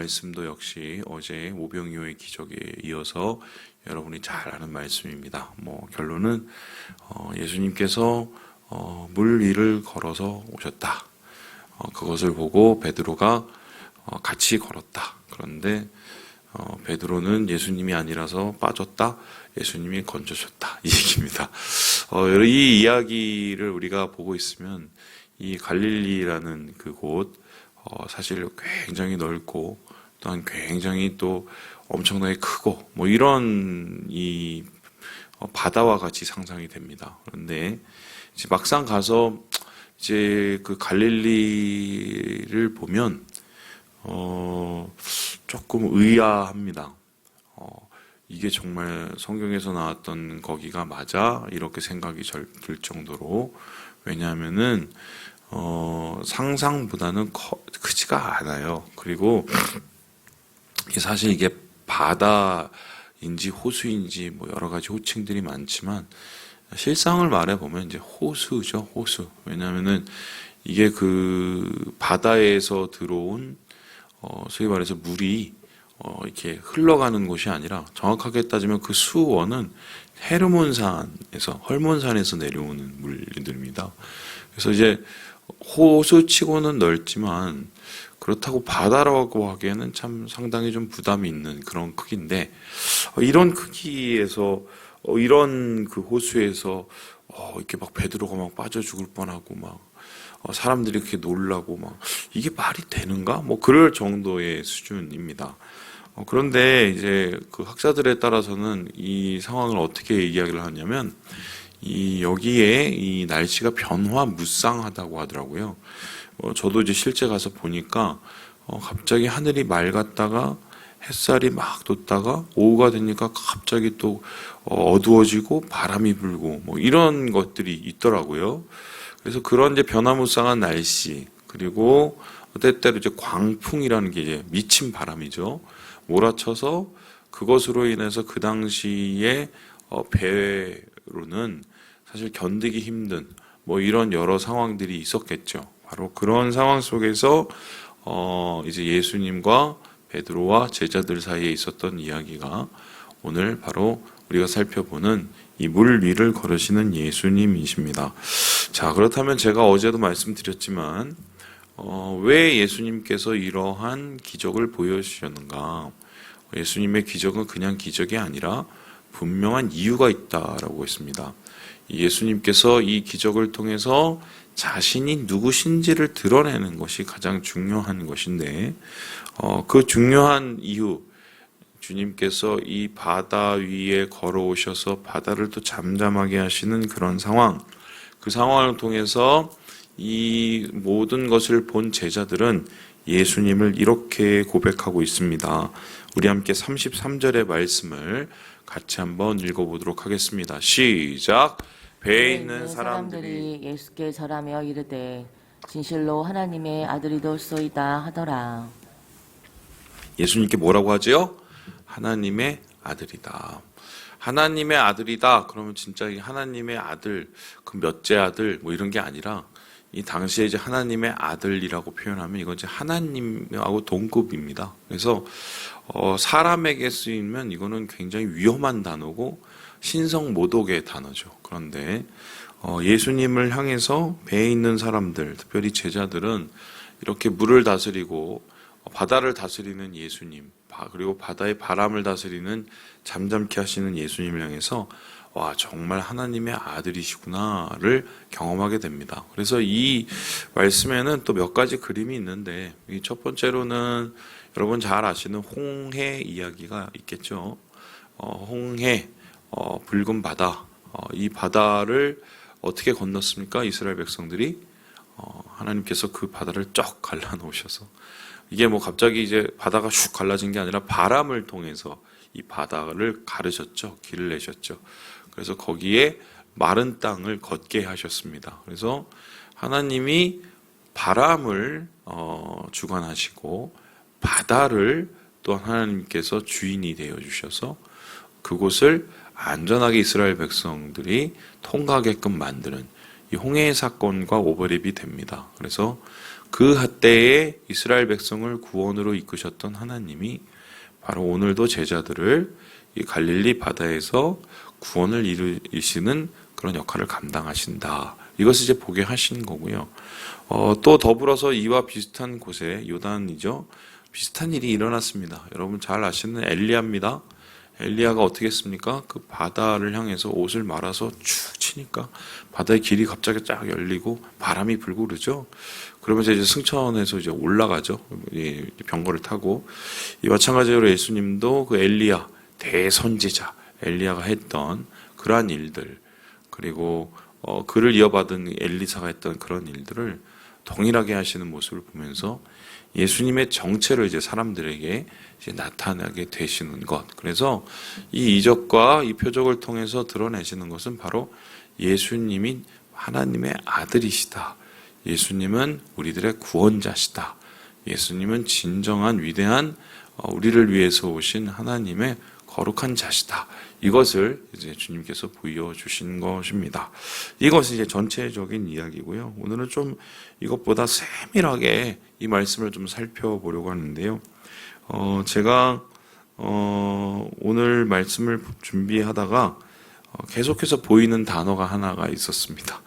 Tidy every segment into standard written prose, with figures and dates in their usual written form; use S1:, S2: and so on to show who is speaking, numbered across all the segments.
S1: 말씀도 역시 어제 오병이어의 기적에 이어서 여러분이 잘 아는 말씀입니다. 결론은 예수님께서 물 위를 걸어서 오셨다. 그것을 보고 베드로가 같이 걸었다. 그런데 베드로는 예수님이 아니라서 빠졌다. 예수님이 건져줬다. 이 얘기입니다. 이 이야기를 우리가 보고 있으면 이 갈릴리라는 그곳 사실 굉장히 넓고 또한 굉장히 또 엄청나게 크고 이런 이 바다와 같이 상상이 됩니다. 그런데 이제 막상 가서 이제 그 갈릴리를 보면 조금 의아합니다. 이게 정말 성경에서 나왔던 거기가 맞아? 이렇게 생각이 들 정도로. 왜냐하면은 상상보다는 크지가 않아요. 그리고 사실 이게 바다인지 호수인지 여러 가지 호칭들이 많지만 실상을 말해보면 이제 호수죠, 호수. 왜냐하면은 이게 그 바다에서 들어온 소위 말해서 물이 이렇게 흘러가는 곳이 아니라 정확하게 따지면 그 수원은 헐몬산에서 내려오는 물들입니다. 그래서 이제 호수치고는 넓지만 그렇다고 바다라고 하기에는 참 상당히 좀 부담이 있는 그런 크기인데 이런 크기에서 이런 그 호수에서 이렇게 막 베드로가 막 빠져 죽을 뻔하고 막 사람들이 이렇게 놀라고 막 이게 말이 되는가? 그럴 정도의 수준입니다. 그런데 이제 그 학자들에 따라서는 이 상황을 어떻게 이야기를 하냐면 여기에 이 날씨가 변화무쌍하다고 하더라고요. 저도 이제 실제 가서 보니까 갑자기 하늘이 맑았다가 햇살이 막 돋다가 오후가 되니까 갑자기 또 어두워지고 바람이 불고 이런 것들이 있더라고요. 그래서 그런 이제 변화무쌍한 날씨 그리고 때때로 이제 광풍이라는 게 이제 미친 바람이죠. 몰아쳐서 그것으로 인해서 그 당시에 배로는 사실 견디기 힘든 이런 여러 상황들이 있었겠죠. 바로 그런 상황 속에서 이제 예수님과 베드로와 제자들 사이에 있었던 이야기가 오늘 바로 우리가 살펴보는 이 물 위를 걸으시는 예수님이십니다. 자, 그렇다면 제가 어제도 말씀드렸지만 왜 예수님께서 이러한 기적을 보여주셨는가? 예수님의 기적은 그냥 기적이 아니라 분명한 이유가 있다라고 했습니다. 예수님께서 이 기적을 통해서 자신이 누구신지를 드러내는 것이 가장 중요한 것인데 그 중요한 이유, 주님께서 이 바다 위에 걸어오셔서 바다를 또 잠잠하게 하시는 그런 상황, 그 상황을 통해서 이 모든 것을 본 제자들은 예수님을 이렇게 고백하고 있습니다. 우리 함께 33절의 말씀을 같이 한번 읽어보도록 하겠습니다. 시작! 배에 있는 사람들이
S2: 예수께 절하며 이르되 진실로 하나님의 아들이돌소이다 하더라.
S1: 예수님께 뭐라고 하죠? 하나님의 아들이다. 하나님의 아들이다. 그러면 진짜 하나님의 아들, 그 몇째 아들 이런 게 아니라 이 당시에 이제 하나님의 아들이라고 표현하면 이건 이제 하나님하고 동급입니다. 그래서 사람에게 쓰이면 이거는 굉장히 위험한 단어고 신성모독의 단어죠. 그런데 예수님을 향해서 배에 있는 사람들, 특별히 제자들은 이렇게 물을 다스리고 바다를 다스리는 예수님, 그리고 바다의 바람을 다스리는 잠잠케 하시는 예수님을 향해서 와, 정말 하나님의 아들이시구나를 경험하게 됩니다. 그래서 이 말씀에는 또 몇 가지 그림이 있는데 이 첫 번째로는 여러분 잘 아시는 홍해 이야기가 있겠죠. 홍해, 붉은 바다, 이 바다를 어떻게 건넜습니까? 이스라엘 백성들이 하나님께서 그 바다를 쫙 갈라놓으셔서 이게 갑자기 이제 바다가 슉 갈라진 게 아니라 바람을 통해서 이 바다를 가르셨죠. 길을 내셨죠. 그래서 거기에 마른 땅을 걷게 하셨습니다. 그래서 하나님이 바람을 주관하시고 바다를 또한 하나님께서 주인이 되어 주셔서 그곳을 안전하게 이스라엘 백성들이 통과하게끔 만드는 이 홍해 사건과 오버랩이 됩니다. 그래서 그 때에 이스라엘 백성을 구원으로 이끄셨던 하나님이 바로 오늘도 제자들을 이 갈릴리 바다에서 구원을 이루시는 그런 역할을 감당하신다. 이것을 이제 보게 하신 거고요. 또 더불어서 이와 비슷한 곳에 요단이죠. 비슷한 일이 일어났습니다. 여러분 잘 아시는 엘리야입니다. 엘리야가 어떻게 했습니까? 그 바다를 향해서 옷을 말아서 축 치니까 바다의 길이 갑자기 쫙 열리고 바람이 불고 그러죠. 그러면서 이제 승천해서 이제 올라가죠. 병거를 타고. 이 마찬가지로 예수님도 그 엘리야 대선지자 엘리야가 했던 그러한 일들, 그리고 그를 이어받은 엘리사가 했던 그런 일들을 동일하게 하시는 모습을 보면서 예수님의 정체를 이제 사람들에게 이제 나타나게 되시는 것. 그래서 이 이적과 이 표적을 통해서 드러내시는 것은 바로 예수님이 하나님의 아들이시다. 예수님은 우리들의 구원자시다. 예수님은 진정한 위대한 우리를 위해서 오신 하나님의 거룩한 자시다. 이것을 이제 주님께서 보여주신 것입니다. 이것이 이제 전체적인 이야기고요. 오늘은 좀 이것보다 세밀하게 이 말씀을 좀 살펴보려고 하는데요. 제가 오늘 말씀을 준비하다가 계속해서 보이는 단어가 하나가 있었습니다.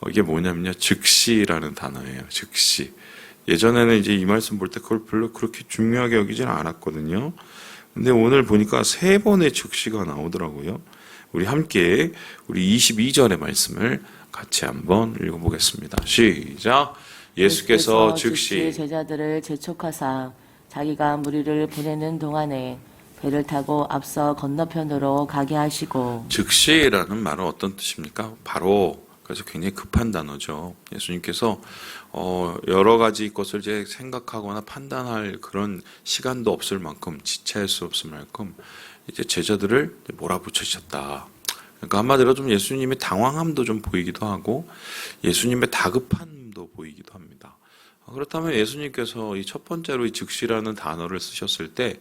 S1: 이게 뭐냐면요, 즉시라는 단어예요. 즉시. 예전에는 이제 이 말씀 볼 때 그걸 별로 그렇게 중요하게 여기지는 않았거든요. 근데 오늘 보니까 3번의 즉시가 나오더라고요. 우리 함께 우리 22절의 말씀을 같이 한번 읽어보겠습니다. 시작. 예수께서 즉시
S2: 제자들을 재촉하사 자기가 무리를 보내는 동안에 배를 타고 앞서 건너편으로 가게 하시고.
S1: 즉시라는 말은 어떤 뜻입니까? 바로. 그래서 굉장히 급한 단어죠. 예수님께서 여러 가지 것을 이제 생각하거나 판단할 그런 시간도 없을 만큼, 지체할 수 없을 만큼 이제 제자들을 몰아붙이셨다. 그러니까 한마디로 좀 예수님의 당황함도 좀 보이기도 하고 예수님의 다급함도 보이기도 합니다. 그렇다면 예수님께서 이 첫 번째로 이 즉시라는 단어를 쓰셨을 때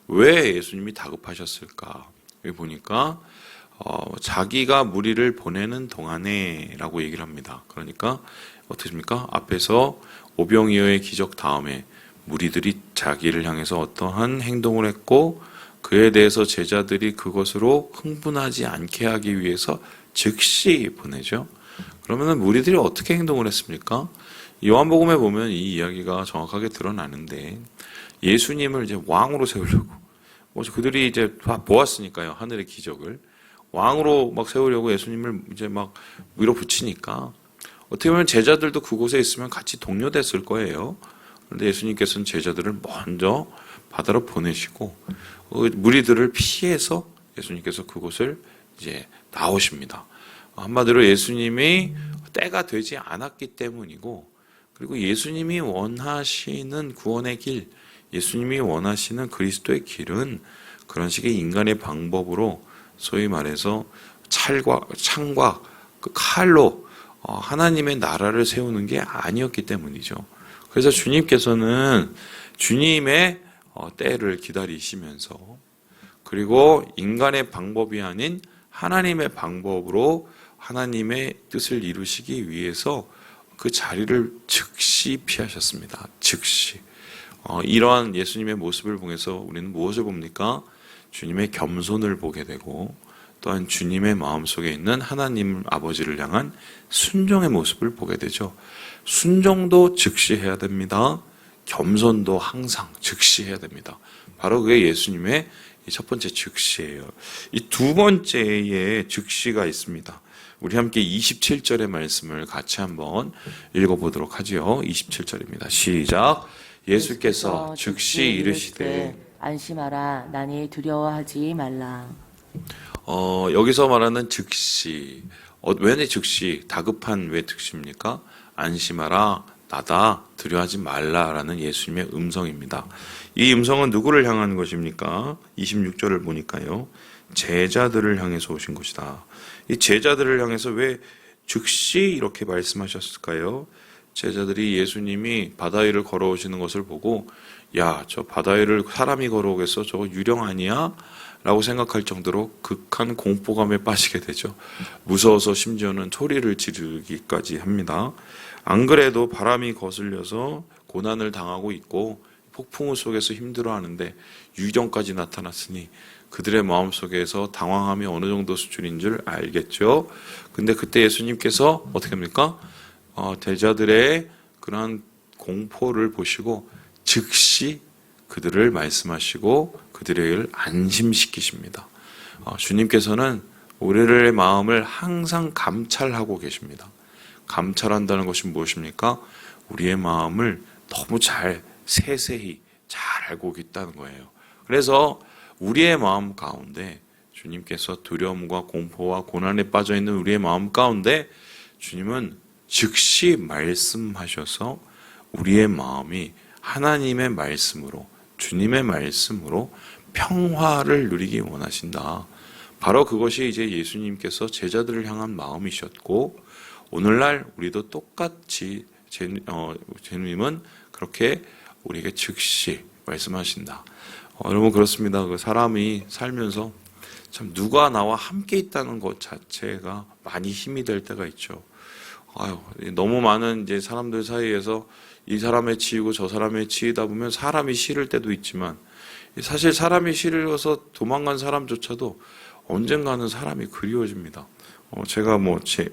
S1: 왜 예수님이 다급하셨을까? 여기 보니까 자기가 무리를 보내는 동안에 라고 얘기를 합니다. 그러니까 어떻게 됩니까? 앞에서 오병이어의 기적 다음에 무리들이 자기를 향해서 어떠한 행동을 했고 그에 대해서 제자들이 그것으로 흥분하지 않게 하기 위해서 즉시 보내죠. 그러면 무리들이 어떻게 행동을 했습니까? 요한복음에 보면 이 이야기가 정확하게 드러나는데 예수님을 이제 왕으로 세우려고 그들이 이제 다 보았으니까요. 하늘의 기적을 왕으로 막 세우려고 예수님을 이제 막 밀어붙이니까 어떻게 보면 제자들도 그곳에 있으면 같이 동료됐을 거예요. 그런데 예수님께서는 제자들을 먼저 바다로 보내시고 무리들을 피해서 예수님께서 그곳을 이제 나오십니다. 한마디로 예수님이 때가 되지 않았기 때문이고, 그리고 예수님이 원하시는 구원의 길, 예수님이 원하시는 그리스도의 길은 그런 식의 인간의 방법으로 소위 말해서 창과 그 칼로 하나님의 나라를 세우는 게 아니었기 때문이죠. 그래서 주님께서는 주님의 때를 기다리시면서, 그리고 인간의 방법이 아닌 하나님의 방법으로 하나님의 뜻을 이루시기 위해서 그 자리를 즉시 피하셨습니다. 즉시. 이러한 예수님의 모습을 보면서 우리는 무엇을 봅니까? 주님의 겸손을 보게 되고, 또한 주님의 마음속에 있는 하나님 아버지를 향한 순종의 모습을 보게 되죠. 순종도 즉시 해야 됩니다. 겸손도 항상 즉시 해야 됩니다. 바로 그게 예수님의 첫 번째 즉시예요. 이 두 번째의 즉시가 있습니다. 우리 함께 27절의 말씀을 같이 한번 읽어보도록 하죠. 27절입니다. 시작. 예수께서 즉시 이르시되
S2: 안심하라, 나니 두려워하지 말라.
S1: 여기서 말하는 즉시, 왜 즉시, 다급한 왜 즉시입니까? 안심하라, 나다, 두려워하지 말라라는 예수님의 음성입니다. 이 음성은 누구를 향한 것입니까? 26절을 보니까요, 제자들을 향해서 오신 것이다. 이 제자들을 향해서 왜 즉시 이렇게 말씀하셨을까요? 제자들이 예수님이 바다 위를 걸어오시는 것을 보고, 야, 저 바다 위를 사람이 걸어오겠어? 저거 유령 아니야? 라고 생각할 정도로 극한 공포감에 빠지게 되죠. 무서워서 심지어는 소리를 지르기까지 합니다. 안 그래도 바람이 거슬려서 고난을 당하고 있고 폭풍우 속에서 힘들어하는데 유경까지 나타났으니 그들의 마음속에서 당황함이 어느 정도 수준인 줄 알겠죠. 근데 그때 예수님께서 어떻게 합니까? 대자들의 그러한 공포를 보시고 즉시 그들을 말씀하시고 그들을 안심시키십니다. 주님께서는 우리의 마음을 항상 감찰하고 계십니다. 감찰한다는 것이 무엇입니까? 우리의 마음을 너무 세세히 잘 알고 있다는 거예요. 그래서 우리의 마음 가운데 주님께서 두려움과 공포와 고난에 빠져 있는 우리의 마음 가운데 주님은 즉시 말씀하셔서 우리의 마음이 하나님의 말씀으로, 주님의 말씀으로 평화를 누리기 원하신다. 바로 그것이 이제 예수님께서 제자들을 향한 마음이셨고, 오늘날 우리도 똑같이 주님은 그렇게 우리에게 즉시 말씀하신다. 여러분 그렇습니다. 그 사람이 살면서 참 누가 나와 함께 있다는 것 자체가 많이 힘이 될 때가 있죠. 너무 많은 이제 사람들 사이에서 이 사람에 치이고 저 사람에 치이다 보면 사람이 싫을 때도 있지만 사실 사람이 싫어서 도망간 사람조차도 언젠가는 사람이 그리워집니다. 제가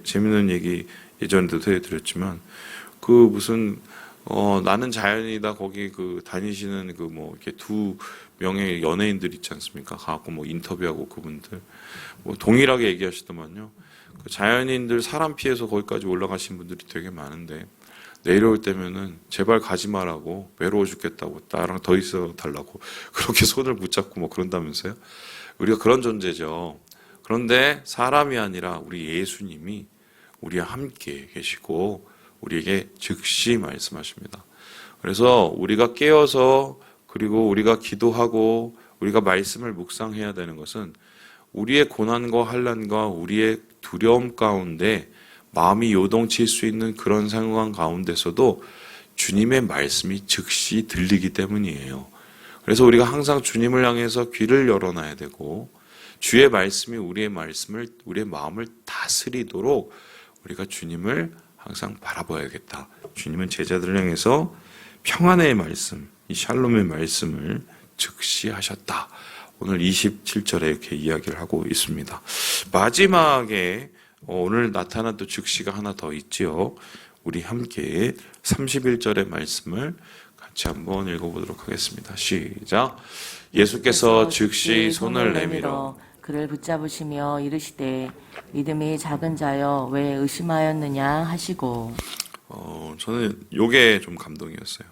S1: 재밌는 얘기 예전에도 해드렸지만 그 무슨 나는 자연이다 거기 다니시는 이렇게 두 명의 연예인들 있지 않습니까? 가갖고 인터뷰하고 그분들 동일하게 얘기하시더만요. 그 자연인들 사람 피해서 거기까지 올라가신 분들이 되게 많은데 내려올 때면은 제발 가지 말라고 외로워 죽겠다고 나랑 더 있어 달라고 그렇게 손을 붙잡고 그런다면서요. 우리가 그런 존재죠. 그런데 사람이 아니라 우리 예수님이 우리와 함께 계시고 우리에게 즉시 말씀하십니다. 그래서 우리가 깨어서 그리고 우리가 기도하고 우리가 말씀을 묵상해야 되는 것은 우리의 고난과 환난과 우리의 두려움 가운데 마음이 요동칠 수 있는 그런 상황 가운데서도 주님의 말씀이 즉시 들리기 때문이에요. 그래서 우리가 항상 주님을 향해서 귀를 열어놔야 되고 주의 말씀이 우리의 마음을 다스리도록 우리가 주님을 항상 바라봐야겠다. 주님은 제자들을 향해서 평안의 말씀, 이 샬롬의 말씀을 즉시 하셨다. 오늘 27절에 이렇게 이야기를 하고 있습니다. 마지막에 오늘 나타난 또 즉시가 하나 더 있지요. 우리 함께 31절의 말씀을 같이 한번 읽어보도록 하겠습니다. 시작. 예수께서 즉시 손을 내밀어
S2: 그를 붙잡으시며 이르시되 믿음이 작은 자여 왜 의심하였느냐 하시고.
S1: 저는 요게 좀 감동이었어요.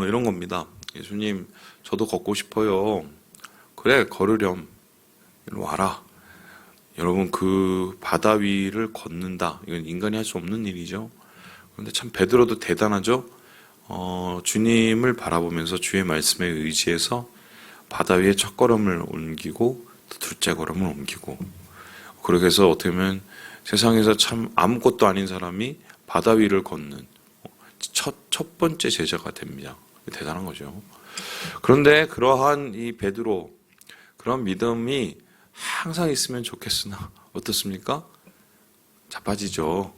S1: 이런 겁니다. 예수님 저도 걷고 싶어요. 그래 걸으렴. 이리 와라. 여러분 그 바다 위를 걷는다. 이건 인간이 할 수 없는 일이죠. 그런데 참 베드로도 대단하죠. 주님을 바라보면서 주의 말씀에 의지해서 바다 위에 첫 걸음을 옮기고 또 둘째 걸음을 옮기고 그렇게 해서 어떻게 보면 세상에서 참 아무것도 아닌 사람이 바다 위를 걷는 첫 번째 제자가 됩니다. 대단한 거죠. 그런데 그러한 이 베드로 그런 믿음이 항상 있으면 좋겠으나 어떻습니까? 자빠지죠.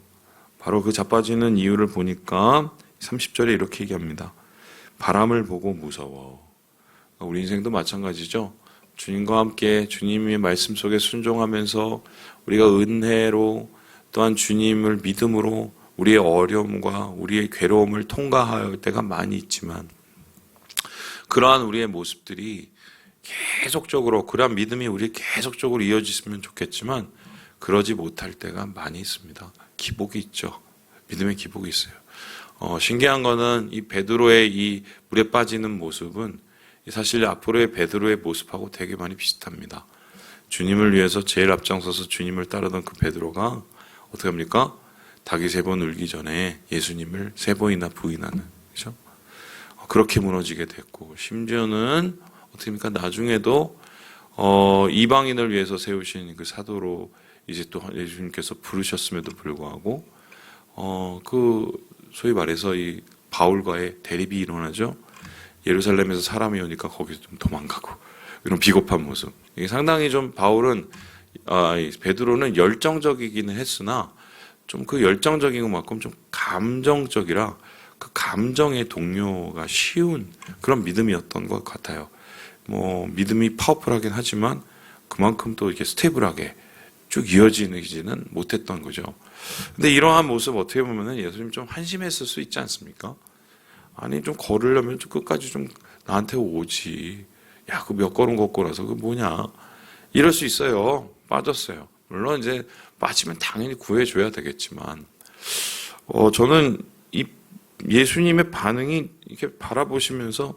S1: 바로 그 자빠지는 이유를 보니까 30절에 이렇게 얘기합니다. 바람을 보고 무서워. 우리 인생도 마찬가지죠. 주님과 함께 주님의 말씀 속에 순종하면서 우리가 은혜로 또한 주님을 믿음으로 우리의 어려움과 우리의 괴로움을 통과할 때가 많이 있지만 그러한 우리의 모습들이 계속적으로 그러한 믿음이 우리 계속적으로 이어졌으면 좋겠지만 그러지 못할 때가 많이 있습니다. 기복이 있죠. 믿음의 기복이 있어요. 신기한 거는 이 베드로의 이 물에 빠지는 모습은 사실 앞으로의 베드로의 모습하고 되게 많이 비슷합니다. 주님을 위해서 제일 앞장서서 주님을 따르던 그 베드로가 어떻게 합니까? 닭이 3번 울기 전에 예수님을 3번이나 부인하는, 그렇죠? 그렇게 무너지게 됐고 심지어는 어떻게 합니까? 나중에도 이방인을 위해서 세우신 그 사도로 이제 또 예수님께서 부르셨음에도 불구하고 그 소위 말해서 이 바울과의 대립이 일어나죠. 예루살렘에서 사람이 오니까 거기서 좀 도망가고 이런 비겁한 모습. 이게 상당히 좀 베드로는 열정적이기는 했으나 좀 그 열정적인 것만큼 좀 감정적이라 그 감정의 동요가 쉬운 그런 믿음이었던 것 같아요. 뭐 믿음이 파워풀하긴 하지만 그만큼 또 이렇게 스테이블하게 쭉 이어지지는 못했던 거죠. 근데 이러한 모습 어떻게 보면은 예수님 좀 한심했을 수 있지 않습니까? 아니 좀 걸으려면 좀 끝까지 좀 나한테 오지. 야, 그 몇 걸음 걷고 나서 그 뭐냐? 이럴 수 있어요. 빠졌어요. 물론 이제 빠지면 당연히 구해줘야 되겠지만, 저는 이 예수님의 반응이 이렇게 바라보시면서,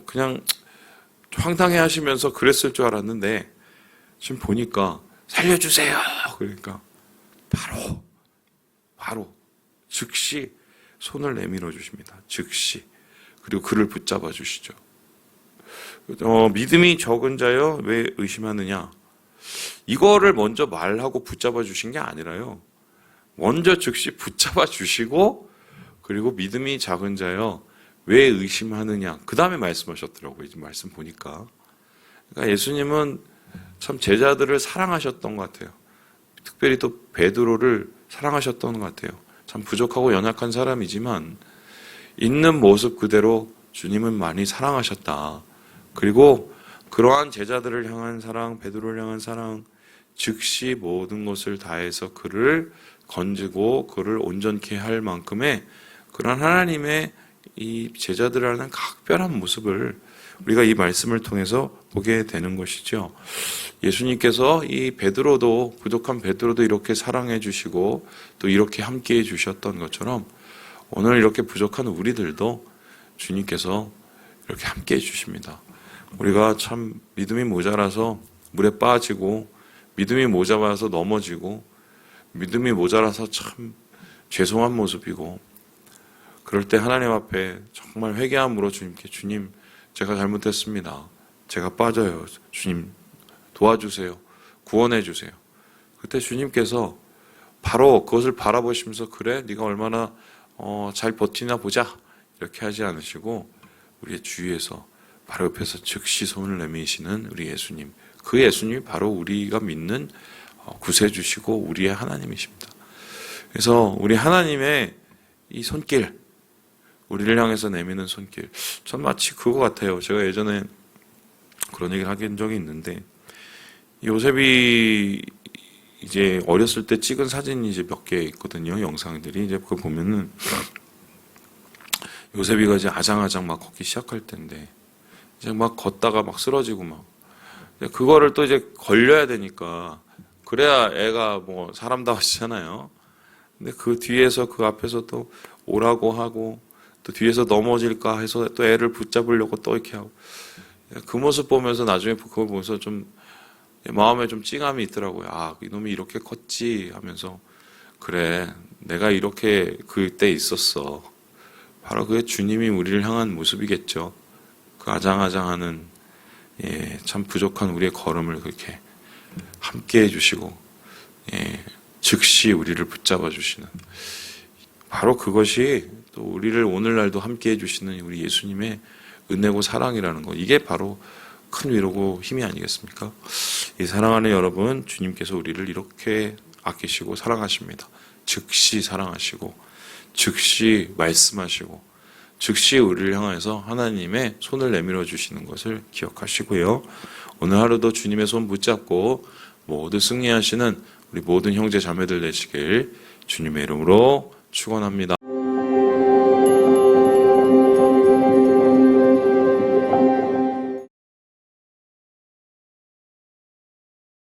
S1: 그냥 황당해 하시면서 그랬을 줄 알았는데, 지금 보니까 살려주세요! 그러니까, 바로, 즉시 손을 내밀어 주십니다. 즉시. 그리고 그를 붙잡아 주시죠. 믿음이 적은 자여 왜 의심하느냐? 이거를 먼저 말하고 붙잡아 주신 게 아니라요. 먼저 즉시 붙잡아 주시고 그리고 믿음이 작은 자여 왜 의심하느냐? 그 다음에 말씀하셨더라고요. 이 말씀 보니까. 그러니까 예수님은 참 제자들을 사랑하셨던 것 같아요. 특별히 또 베드로를 사랑하셨던 것 같아요. 참 부족하고 연약한 사람이지만 있는 모습 그대로 주님은 많이 사랑하셨다. 그리고 그러한 제자들을 향한 사랑, 베드로를 향한 사랑, 즉시 모든 것을 다해서 그를 건지고 그를 온전케 할 만큼의 그런 하나님의 이 제자들을 하는 각별한 모습을 우리가 이 말씀을 통해서 보게 되는 것이죠. 예수님께서 이 베드로도, 부족한 베드로도 이렇게 사랑해 주시고 또 이렇게 함께 해 주셨던 것처럼 오늘 이렇게 부족한 우리들도 주님께서 이렇게 함께 해 주십니다. 우리가 참 믿음이 모자라서 물에 빠지고 믿음이 모자라서 넘어지고 믿음이 모자라서 참 죄송한 모습이고 그럴 때 하나님 앞에 정말 회개함으로 주님께 주님 제가 잘못했습니다. 제가 빠져요. 주님 도와주세요. 구원해 주세요. 그때 주님께서 바로 그것을 바라보시면서 그래 네가 얼마나 잘 버티나 보자 이렇게 하지 않으시고 우리의 주위에서 바로 옆에서 즉시 손을 내미시는 우리 예수님, 그 예수님이 바로 우리가 믿는 구세주시고 우리의 하나님이십니다. 그래서 우리 하나님의 이 손길, 우리를 향해서 내미는 손길, 전 마치 그거 같아요. 제가 예전에 그런 얘기를 하긴 적이 있는데 요셉이 이제 어렸을 때 찍은 사진이 이제 몇 개 있거든요. 영상들이 이제 그거 보면은 요셉이가 이제 아장아장 막 걷기 시작할 때인데 이제 막 걷다가 막 쓰러지고 막 그거를 또 이제 걸려야 되니까 그래야 애가 뭐 사람다워지잖아요. 근데 그 뒤에서 그 앞에서 또 오라고 하고 또 뒤에서 넘어질까 해서 또 애를 붙잡으려고 또 이렇게 하고 그 모습 보면서 나중에 그거 보면서 좀 마음에 좀 찡함이 있더라고요. 아, 이놈이 이렇게 컸지 하면서 그래 내가 이렇게 그때 있었어. 바로 그게 주님이 우리를 향한 모습이겠죠. 그 아장아장하는 참 부족한 우리의 걸음을 그렇게 함께 해주시고 즉시 우리를 붙잡아 주시는 바로 그것이 또 우리를 오늘날도 함께 해주시는 우리 예수님의 은혜고 사랑이라는 것, 이게 바로 큰 위로고 힘이 아니겠습니까? 이 사랑하는 여러분, 주님께서 우리를 이렇게 아끼시고 사랑하십니다. 즉시 사랑하시고 즉시 말씀하시고 즉시 우리를 향해서 하나님의 손을 내밀어 주시는 것을 기억하시고요. 오늘 하루도 주님의 손 붙잡고 모두 승리하시는 우리 모든 형제 자매들 되시길 주님의 이름으로 축원합니다.